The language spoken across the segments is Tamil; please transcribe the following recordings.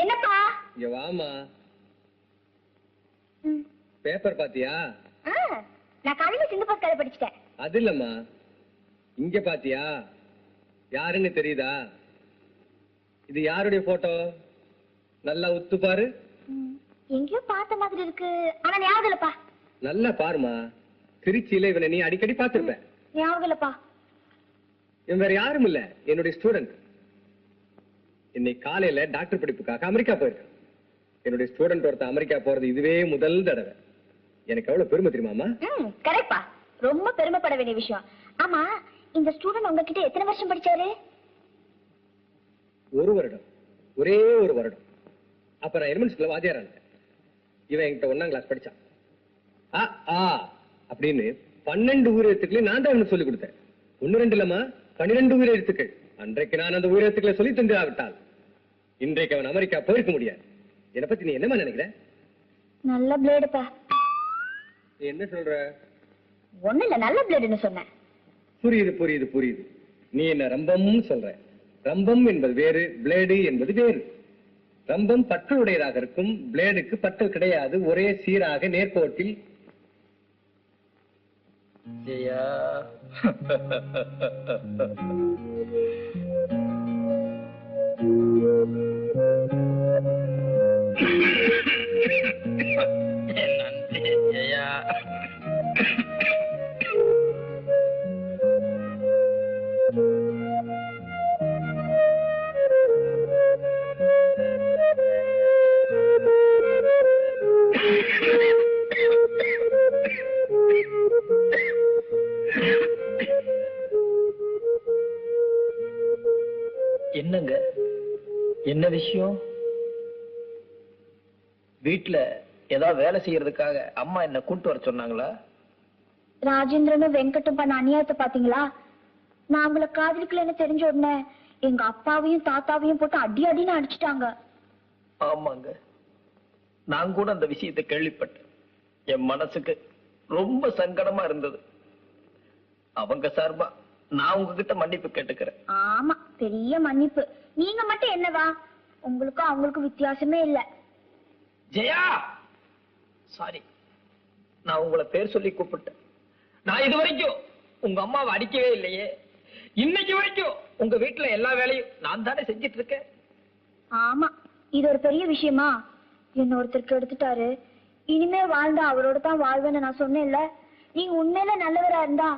என்னப்பா? இங்க வாமா. பேப்பர் பாத்தியா? நான் காலையில சிங்கப்பூர் கதை படிச்சிட்டேன். அது இல்லம்மா, இங்க பாத்தியா? யாருன்னு தெரியுதா? இது யாருடைய போட்டோ? நல்லா உத்து பாரு. எங்கேயோ பார்த்த மாதிரி இருக்கு, ஆனா ஞாபகம் இல்லப்பா. நல்லா பாருமா, திருச்சியில இவனை நீ அடிக்கடி பார்த்திருப்ப. ஞாபகம் இல்லப்பா. இவன் வேற யாரும் இல்ல, என்னுடைய ஸ்டூடெண்ட். இன்னைக்கு காலையில டாக்டர் படிப்புக்காக அமெரிக்கா போயிருக்கேன். என்னுடைய ஸ்டூடெண்ட் ஒருத்த அமெரிக்கா போறது இதுவே முதல் தடவை. எனக்கு எவ்வளவு பெருமை தெரியுமாமா? கரெக்ட்பா, ரொம்ப பெருமைப்பட வேண்டிய விஷயம். ஆமா, இந்த ஸ்டூடெண்ட் உங்ககிட்ட எத்தனை வருஷம் படிச்சாரு? ஒரு வருடம், ஒரே ஒரு வருடம். அப்ப நான் எலிமெண்ட் ஸ்கூல்ல வாத்தியாரா இருந்தேன். இவன் என்கிட்ட 1ஆம் கிளாஸ் படிச்சான். அப்படின்னு 12 உயிரெழுத்துக்களை நான் தான் இவனுக்கு சொல்லிக் கொடுத்தேன். 1 2 இல்லம்மா, 12 உயிரெழுத்துக்கள். அன்றைக்கு நான் அந்த உயிரெழுத்துக்களை சொல்லி தந்துவிட்டால் இன்றைக்கு அவன் அமெரிக்கா போயிருக்க முடியாது. என்னை பத்தி நீ என்னமா நினைக்கிற? நல்ல பிளேடுப்பா. என்ன சொல்ற? ஒண்ணு இல்ல, நல்ல பிளேடுன்னு சொன்னேன். புரியுது புரியுது புரியுது. நீ என்ன ரம்பம் சொல்ற. ரம்பம் என்பது வேறு, பிளேடு என்பது வேறு. ரம்பம் பற்கள் உடையதாக இருக்கும், பிளேடுக்கு பற்கள் கிடையாது. ஒரே சீராக நேர்கோட்டில். என்னங்க, என்ன விஷயம்? வீட்டுல ஏதாவது வேலை செய்யறதுக்காக அம்மா என்ன கூட்டு வர சொன்னாங்களா? ராஜேந்திரனும் வெங்கட்டும் பண்ண அநியாயத்தை பாத்தீங்களா? நான் அவங்களை காதலிக்கலன்னு தெரிஞ்ச உடனே எங்க அப்பாவையும் தாத்தாவையும் போட்டு அடி அடின்னு அடிச்சுட்டாங்க. ஆமாங்க, நான் கூட அந்த விஷயத்தை கேள்விப்பட்டேன். என் மனசுக்கு ரொம்ப சங்கடமா இருந்தது. அவங்க சார்பா நான் உங்ககிட்ட மன்னிப்பு கேட்டுக்கிறேன். ஆமா, பெரிய மன்னிப்பு. நீங்க மட்டும் என்னவா, உங்களுக்கும் அவங்களுக்கும் வித்தியாசமே இல்ல. ஜெயா, சாரி, நான் உங்களை பேர் சொல்லி கூப்பிட்டேன். நான் இது வரைக்கும் உங்க அம்மாவை அடிக்கவே இல்லையே. இன்னைக்கு வரைக்கும் உங்க வீட்டுல எல்லா வேலையும் நான் தானே செஞ்சிட்டு இருக்கேன். ஆமா, இது ஒரு பெரிய விஷயமா? என்ன ஒருத்தருக்கு எடுத்துட்டாரு, இனிமே வாழ்ந்தா அவரோட தான் வாழ்வேன்னு நான் சொன்னேன்ல. நீங்க உண்மையில நல்லவரா இருந்தா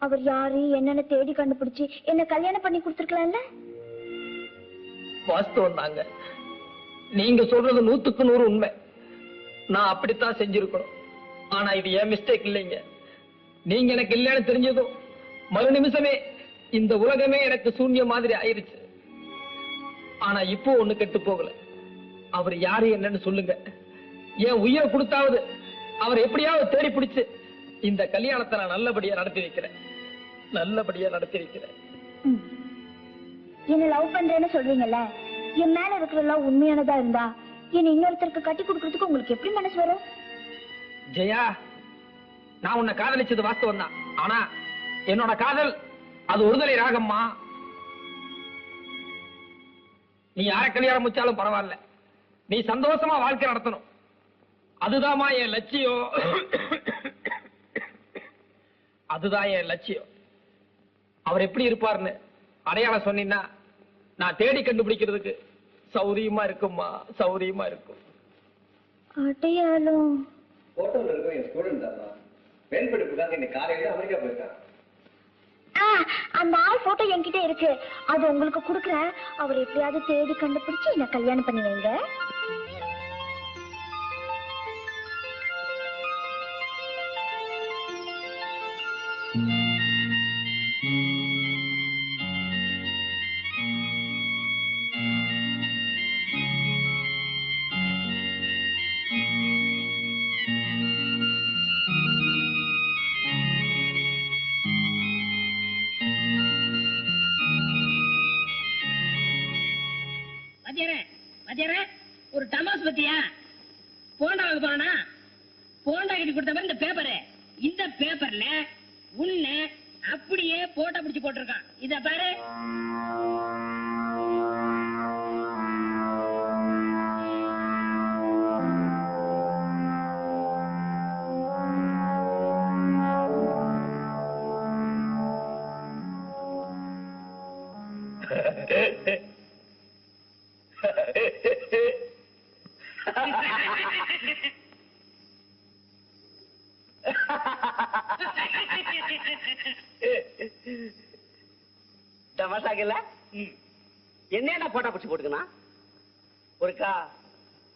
அவர் யாரு என்னன்னு தேடி கண்டுபிடிச்சு என்ன கல்யாணம் பண்ணி கொடுத்துருக்கலாம்ல. வாஸ்தவம் தாங்க, நீங்க சொல்றது 100க்கு 100 உண்மை. நான் அப்படித்தான் செஞ்சிருக்கணும். ஆனா இது என் மிஸ்டேக் இல்லைங்க. நீங்க எனக்கு இல்லைன்னு தெரிஞ்சதும் மறு நிமிஷமே இந்த உலகமே எனக்கு சூன்ய மாதிரி ஆயிருச்சு. ஆனா இப்போ ஒண்ணு கெட்டு போகல. அவர் யாரு என்னன்னு சொல்லுங்க. என் உயிரை கொடுத்தாவது அவர் எப்படியாவது தேடி பிடிச்சு இந்த கல்யாணத்தை நான் நல்லபடியா நடத்தி வைக்கிறேன். நல்லபடியா நடத்தி வைக்கிறேன். என்ன லவ் பண்றேன்னு சொல்றீங்கல்ல, என் மேல இருக்கிற லவ் உண்மையானதா இருந்தா என்ன இன்னொருத்தருக்கு கட்டி கொடுக்கறதுக்கு உங்களுக்கு எப்படி மனசு வரும்? ஜெயா, நான் உன்னை காதலிச்சது வாஸ்தவம் தான். ஆனா என்னோட காதல் அது ஒருதலை ராகம்மா. நீ யார கல்யாணம் முடிச்சாலும் பரவாயில்ல, நீ சந்தோஷமா வாழ்க்கை நடத்தணும். அதுதான்மா என் லட்சியம். அதுதான் என் லட்சியம். அவர் எப்படி இருப்பார்னு அடையாளம் சொன்னீங்கன்னா நான் தேடி கண்டுபிடிக்கிறதுக்கு சௌரியமா இருக்கும்மா, சௌரியமா இருக்கும். அடையாளம் போட்டோல இருக்கிற என் ஸ்டூடெண்ட் தான். மேல் படிப்புக்காக இன்னைக்கு காலையில அமெரிக்கா போயிருக்கான். அந்த ஆள் போட்டோ என்கிட்ட இருக்கு, அது உங்களுக்கு கொடுக்குறேன். அவர் எப்படியாவது தேடி கண்டுபிடிச்சு என்ன கல்யாணம் பண்ணி வைங்க. ஒரு டமாஸ் பத்தியா போண்டா வாங்க போனா போண்டா கட்டி கொடுத்த இந்த பேப்பரு. இந்த பேப்பர்ல உன்னை அப்படியே போட்டோ பிடிச்சு போட்டிருக்கான். இத பாரு. தமாஷாக்கல என்ன போட்டா பிடிச்சி போட்டுக்கணும் ஒருக்கா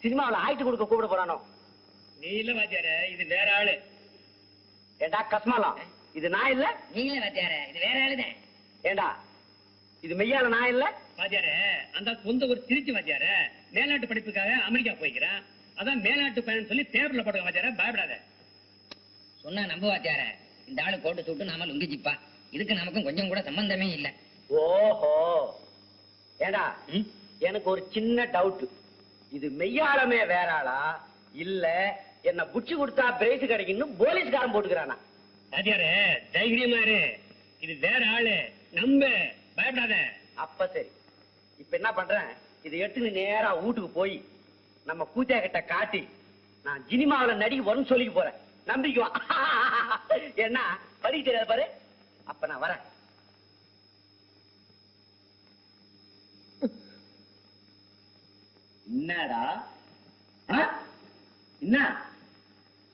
சினிமாவில் ஆயிட்டு கொடுக்க கூப்பிட போறானோ? நீ இல்ல வாத்தியார, இது வேற ஆளு. ஏண்டா கஸ்மாலம், இது நான் இல்ல. நீங்களே வாத்தியார, இது வேற ஆளுதான். ஏண்டா இது மெய்யால நான் இல்ல. வாத்தியார, அந்த சொந்த ஒரு திருச்சி வாத்தியார மேல்நாட்டு படிப்புக்காக அமெரிக்கா போய்க்கிறான். அதான் மேல்நாட்டு பயணம் சொல்லி பேப்பர்ல போட்டுக்க வாத்தியார, பயப்படாத. சொன்னா நம்ப வாத்தியார, இந்த ஆளு கோட்டு சூட்டு நாம லுங்கிச்சிப்பா. இதுக்கு நமக்கும் கொஞ்சம் கூட சம்பந்தமே இல்ல. ஓஹோ, ஏண்டா எனக்கு ஒரு சின்ன டவுட். இது மெய்யாளமே வேற ஆளா இல்ல என்ன புடிச்சு கொடுத்தா பிரைஸ் கிடைக்குன்னு போலீஸ்காரன் போட்டுக்கிறானா? வாத்தியார தைரியமா இரு, இது வேற ஆளு, நம்ப, பயப்படாத. அப்ப சரி, இப்ப என்ன பண்றேன், இதை எடுத்து நேரா வீட்டுக்கு போய் நம்ம கூத்தியா கிட்ட காட்டி நான் சினிமாவில நடிக்க வரும்னு சொல்லிக்க போறேன். நம்பிக்குவான். என்ன படிக்க தெரியாது பாரு. அப்ப நான் வரேன். என்னடா என்ன?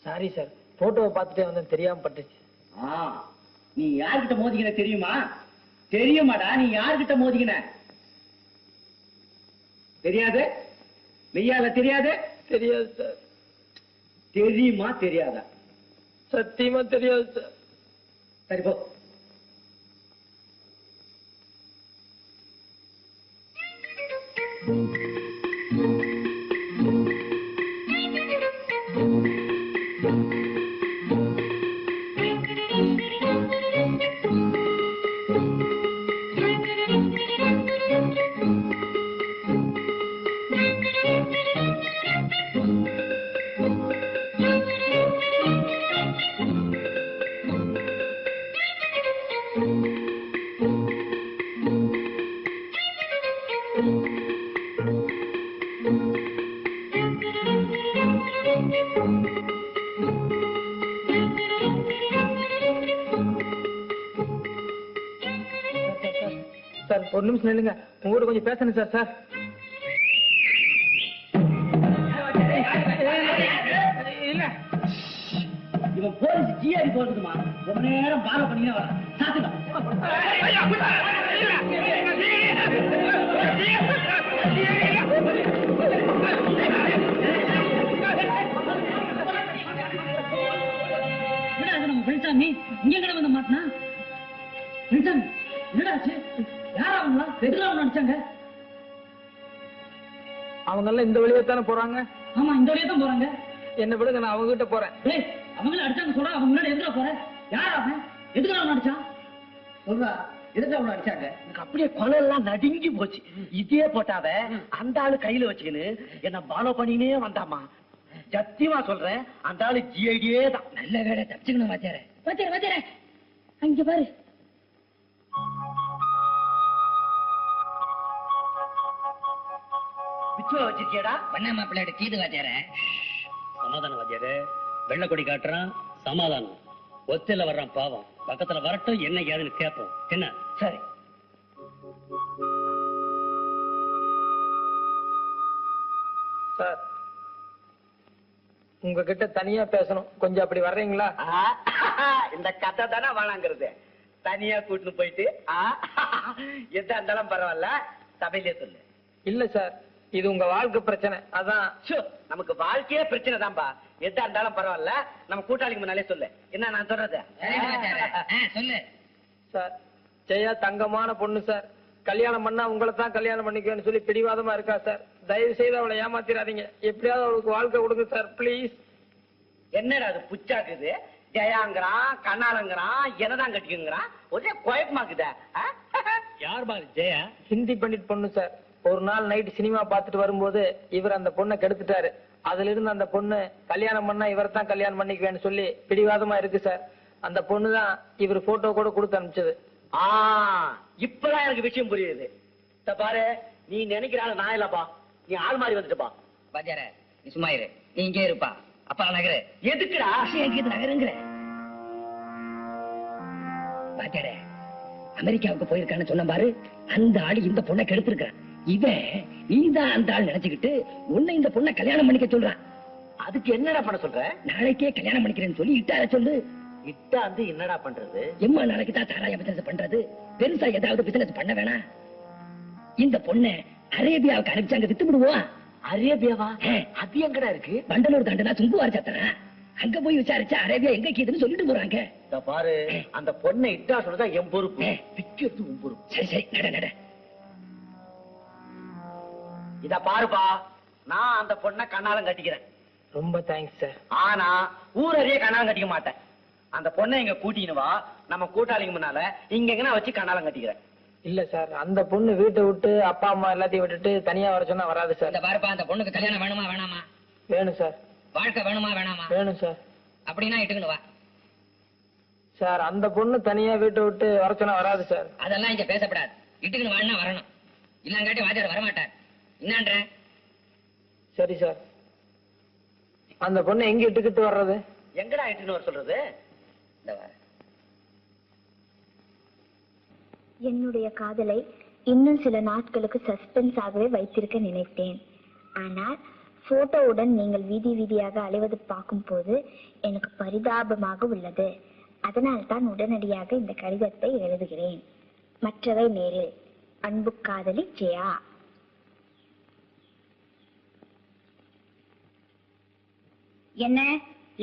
சாரி சார், போட்டோவை பார்த்துட்டே வந்தேன், தெரியாம பட்டுச்சு. நீ யார்கிட்ட மோதிக்கின தெரியுமா? தெரியுமாடா நீ யார்கிட்ட மோதிக்கின? தெரியாது? மெய்யால தெரியாது? தெரியாது சார். தெரியுமா தெரியாதா? சத்தியமா தெரியாது சார். சரி போ. சார் ஒரு நிமிஷம் நில்லுங்க, உங்ககிட்ட கொஞ்சம் பேசணும் சார். சார் இல்ல, இவன் போலீஸ் ஜிஆரி போறதுமா ரொம்ப நேரம் பாலோ பண்ணினே வர. சாத்துங்க. நம்ம பெருசாமி இங்க கடை வந்து மாட்டினா பெருசாமி என்னடாச்சு? யாரா அவங்களா எதுலாம் நினைச்சாங்க? அவங்க எல்லாம் இந்த வழியா தானே போறாங்க. ஆமா, இந்த வழியா தான் போறாங்க. என்ன விடுங்க, நான் அவங்க கிட்ட போறேன். டேய், அவங்கள அடிச்சாங்க சொல்றா, அவங்க முன்னாடி எதுல போற? யாரா அவன்? எதுக்கு அவன் அடிச்சான்? சொல்றா, எதுக்கு அவன் அடிச்சாங்க? எனக்கு அப்படியே கொலை எல்லாம் நடுங்கி போச்சு. இதே போட்டாவ அந்த ஆளு கையில வச்சுக்கின்னு என்ன பாலோ பண்ணினே வந்தாமா. சத்தியமா சொல்றேன், அந்த ஆளு ஜிஐடியே தான். நல்ல வேலை தப்பிச்சுக்கணும் வாத்தியார. வாத்தியார வாத்தியார அங்க பாரு. பிச்சுவ வச்சிருக்கியடா? பண்ண மாப்பிள்ளையோட கீது வாத்தியார. சமாதானம் வாத்தியார. வெள்ளக்கொடி காட்டுறான், சமாதானம். ஒத்தையில வர்றான் பாவம். பக்கத்துல வரட்டும், என்ன ஏதுன்னு கேட்போம். என்ன? சரி. சார் உங்ககிட்ட தனியா பேசணும், கொஞ்சம் அப்படி வர்றீங்களா? இந்த கதை தானே வேணாங்கிறது. தனியா கூட்டின்னு போயிட்டு எதா இருந்தாலும் பரவாயில்ல, சபையிலே சொல்லு. இல்ல சார், இது உங்க வாழ்க்கை பிரச்சனை, அதான். நமக்கு வாழ்க்கையே பிரச்சனை தான்பா. எதா இருந்தாலும் பரவாயில்ல, நம்ம கூட்டாளிக்கு முன்னாலே சொல்லு. என்ன நான் சொல்றது? சொல்லு சார், ஜெயா தங்கமான பொண்ணு சார். கல்யாணம் பண்ணா உங்களை தான் கல்யாணம் பண்ணிக்குவேன்னு சொல்லி பிடிவாதமா இருக்கா சார். தயவு செய்து அவளை ஏமாத்திராதீங்க. எப்படியாவது அவளுக்கு வாழ்க்கை கொடுங்க சார், பிளீஸ். என்னடா அது புச்சாக்குது? ஜெயாங்கிறான், கண்ணாலங்கிறான், என்னதான் கட்டிக்குங்கிறான். ஒரே குழப்பமாக்குதா? யார் பாரு ஜெயா? ஹிந்தி பண்டிட் பொண்ணு சார். ஒரு நாள் நைட் சினிமா பார்த்துட்டு வரும்போது இவர் அந்த பொண்ணை கெடுத்துட்டாரு. அதுல இருந்து அந்த பொண்ணு கல்யாணம் பண்ணா இவரை தான் கல்யாணம் பண்ணிக்குவேன்னு சொல்லி பிடிவாதமா இருக்கு சார். அந்த பொண்ணு தான் இவர் போட்டோ கூட கொடுத்து அனுப்பிச்சது. இப்பதான் எனக்கு விஷயம் புரியுது. பாரு, நீ நினைக்கிறாள் நான் இல்லப்பா, நீ ஆள் மாறி வந்துட்டுப்பா. வாத்தியார நீ சும்மா இரு, நீ இங்கே இருப்பா. அப்பா நகரு. எதுக்குடா நகருங்கிற? வாத்தியார அமெரிக்காவுக்கு போயிருக்கான்னு சொன்ன பாரு, அந்த ஆளு இந்த பொண்ணை கெடுத்திருக்கான். இவன் நீதான் அந்த ஆள் நினைச்சுக்கிட்டு உன்னை இந்த பொண்ணை கல்யாணம் பண்ணிக்க சொல்றான். அதுக்கு என்னடா பண்ண சொல்ற? நாளைக்கே கல்யாணம் பண்ணிக்கிறேன்னு சொல்லி இட்டார சொல்லு. இட்டாந்து என்னடா பண்றது? எம்மா நாளைக்கு தான் சாராய பிசினஸ் பண்றது, பெருசா ஏதாவது பிசினஸ் பண்ண வேணாம். இந்த பொண்ணை அரேபியாவுக்கு அனுப்பிச்சு அங்க வித்து விடுவோம். அரேபியாவா? அது எங்கடா இருக்கு? பண்டலூர் தாண்டனா சுங்குவார் சத்தனா, அங்க போய் விசாரிச்சா அரேபியா எங்க கீதுன்னு சொல்லிட்டு போறாங்க. பாரு, அந்த பொண்ணை இட்டா சொல்றதா என் பொறுப்பு, விக்கிறது உன் பொறுப்பு. சரி சரி, நட நட. இத பாருப்பா, நான் அந்த பொண்ணை கண்ணாலம் கட்டிக்கிறேன். ரொம்ப தேங்க்ஸ் சார். ஆனா ஊரறிய கண்ணாலம் கட்டிக்க மாட்டேன். அந்த பொண்ணை இங்க கூட்டின்னு வா, நம்ம கூட்டாளிங்க முன்னால இங்க எங்கன்னா வச்சு கண்ணாலம் கட்டிக்கிறேன். இல்ல சார், அந்த பொண்ணு வீட்டை விட்டு அப்பா அம்மா எல்லாத்தையும் விட்டுட்டு தனியா வர சொன்னா வராது சார். இந்த பாருப்பா, அந்த பொண்ணுக்கு கல்யாணம் வேணுமா வேணாமா? வேணும் சார். வாழ்க்கை வேணுமா வேணாமா? வேணும் சார். அப்படின்னா இட்டுக்கணும் வா. சார், அந்த பொண்ணு தனியா வீட்டை விட்டு வர சொன்னா வராது சார். அதெல்லாம் இங்க பேசப்படாது. இட்டுக்கணும் வான்னா வரணும், இல்லங்காட்டி வாத்தியார் வரமாட்டார். என்னன்ற? சரி சார். அந்த பொண்ணு எங்க இட்டுக்கிட்டு வர்றது? எங்கடா இட்டுன்னு வர சொல்றது? இந்த வா. என்னுடைய காதலை இன்னும் சில நாட்களுக்கு சஸ்பென்ஸாகவே வைத்திருக்க நினைத்தேன். ஆனால் போட்டோவுடன் நீங்கள் வீதி வீதியாக அலைவது பார்க்கும் போது எனக்கு பரிதாபமாக உள்ளது. அதனால் தான் உடனடியாக இந்த கடிதத்தை எழுதுகிறேன். மற்றவை நேரில். அன்பு காதலி ஜெயா. என்ன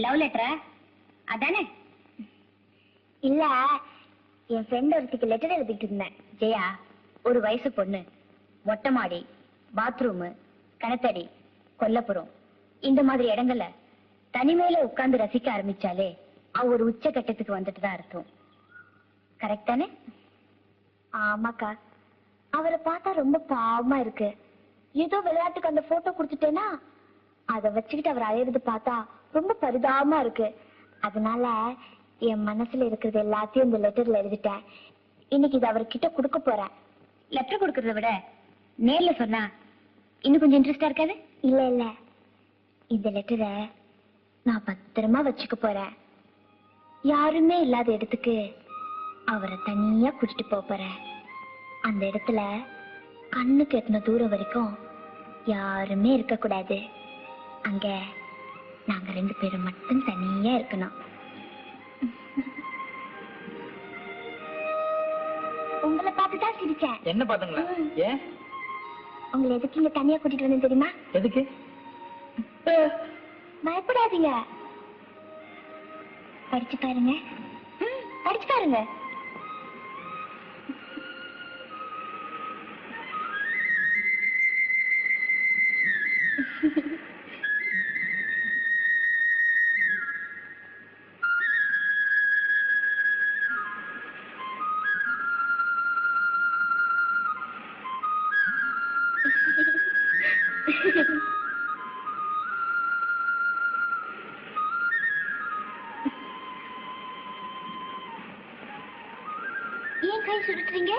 லவ் லெட்டரா? அதானே? இல்ல, என் ஃப்ரெண்ட் ஒருத்திக்கு லெட்டர் எழுதிட்டு இருந்தேன். ஜெயா, ஒரு வயசு பொண்ணு, மொட்டை மாடி, பாத்ரூமு, கணத்தடி, கொல்லப்புறம், இந்த மாதிரி இடங்கள்ல தனிமையில உட்கார்ந்து ரசிக்க ஆரம்பிச்சாலே அவ ஒரு உச்ச கட்டத்துக்கு வந்துட்டு தான் அர்த்தம். கரெக்ட் தானே? ஆமாக்கா, அவரை பார்த்தா ரொம்ப பாவமா இருக்கு. ஏதோ விளையாட்டுக்கு அந்த போட்டோ கொடுத்துட்டேனா அதை வச்சுக்கிட்டு அவர் அழையிறது பார்த்தா ரொம்ப பரிதாபமா இருக்கு. அதனால என் மனசுல இருக்கிறது எல்லாத்தையும் இந்த லெட்டர்ல எழுதிட்டேன். இன்னைக்கு இது அவர்கிட்ட கொடுக்க போறேன். லெட்டர் கொடுக்கறத விட நேர்ல சொன்னா இன்னும் கொஞ்சம் இன்ட்ரெஸ்டா இருக்காது? இல்ல இல்ல, இந்த லெட்டரை நான் பத்திரமா வச்சுக்க போறேன். யாருமே இல்லாத இடத்துக்கு அவரை தனியா கூட்டிட்டு போறேன். அந்த இடத்துல கண்ணுக்கு எத்தனை தூரம் வரைக்கும் யாருமே இருக்க கூடாது. அங்க நாங்க 2 பேரும் மட்டும் தனியா இருக்கணும். உங்களை பார்த்துதான் சிரிச்சேன். என்ன பாத்துங்களா? ஏன் உங்களை எதுக்கு இங்க தனியா கூட்டிட்டு வந்தேன் தெரியுமா? எதுக்கு? பயப்படாதீங்க, படிச்சு பாருங்க. படிச்சு பாருங்க. ஏன் கை சுடுறீங்க?